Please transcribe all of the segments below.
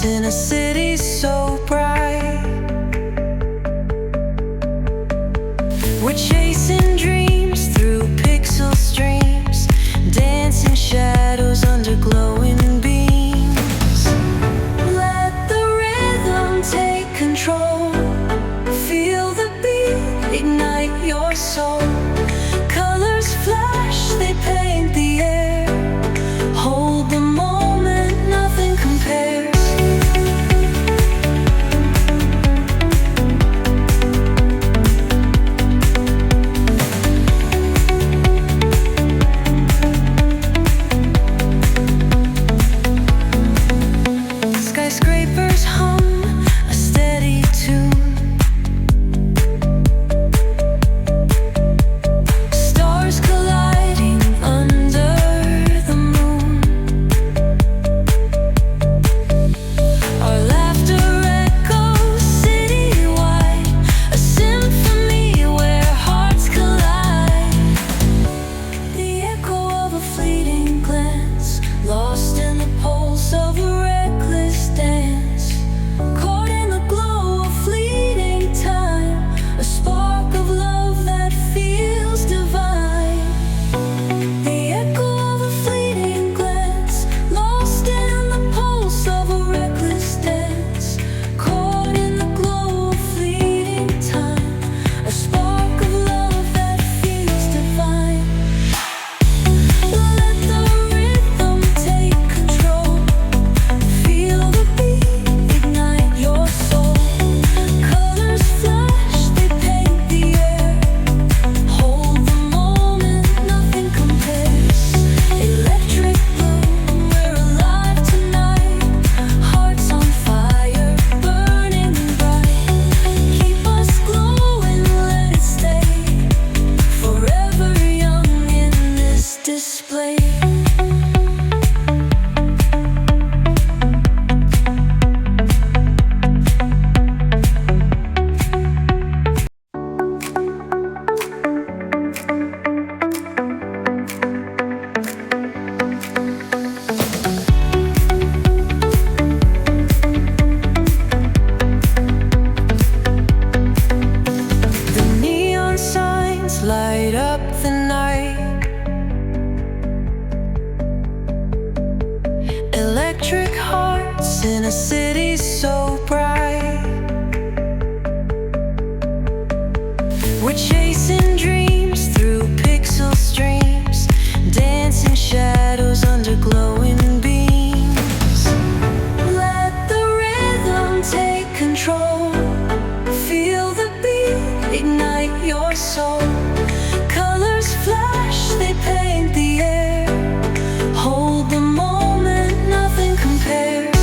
in a city so bright. We're chasing dreams through pixel streams, dancing shadows under glowing beams. Let the rhythm take control. Feel the beat, ignite your soul. Colors flash, they paint the air. Hold the moment, nothing compares. Skyscrapers hum a steady tune. Stars colliding under the moon. Our laughter echoes citywide, a symphony where hearts collide. The echo of a fleeting glance, lost in the pulse of a reckless dance. Caught in the glow of fleeting time, a spark of love that feels divine. The echo of a fleeting glance, lost in the pulse of a reckless dance. Caught in the glow of fleeting time, a spark of love that feels divine. Let the rhythm take control. Feel the beat, ignite your soul. Colors flash, they paint the air. Hold the moment, nothing compares. Electric blue, we're alive tonight. Hearts on fire, burning bright. Keep us glowing, let it stay. Forever young in this display. The neon signs light up the night. Electric hearts in a city so bright. We're chasing dreams through pixel streams, dancing shadows under glowing beams. Let the rhythm take control. Feel the beat, ignite your soul. Colors flash, they paint the air. Hold the moment, nothing compares.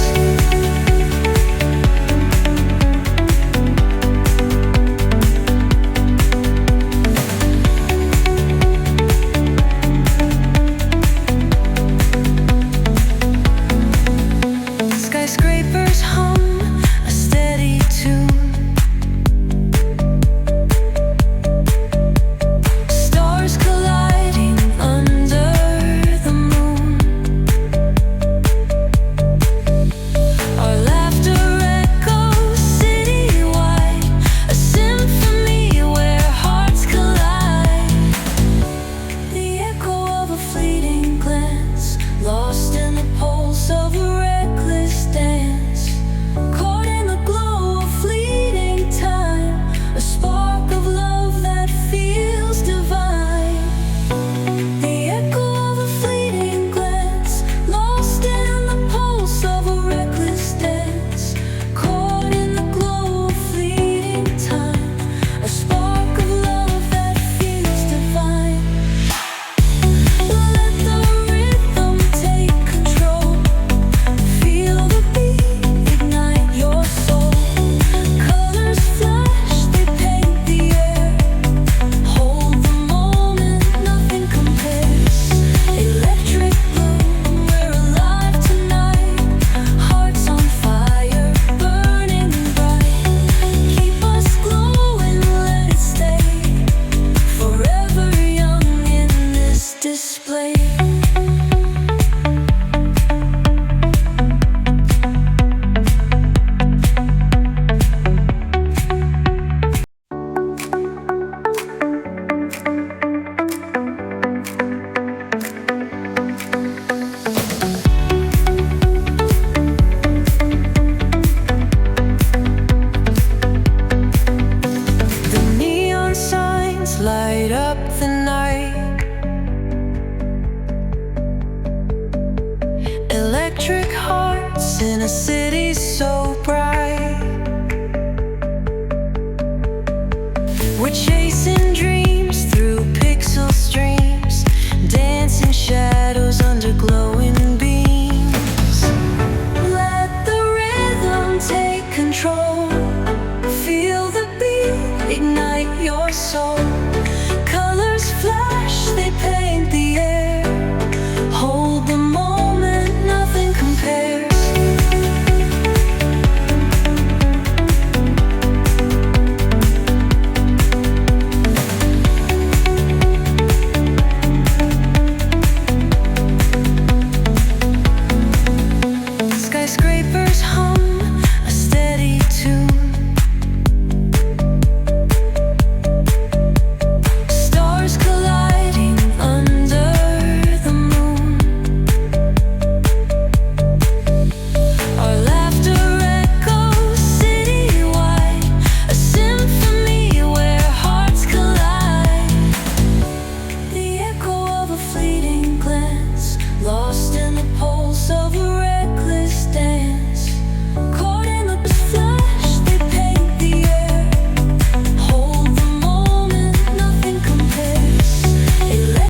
in a city so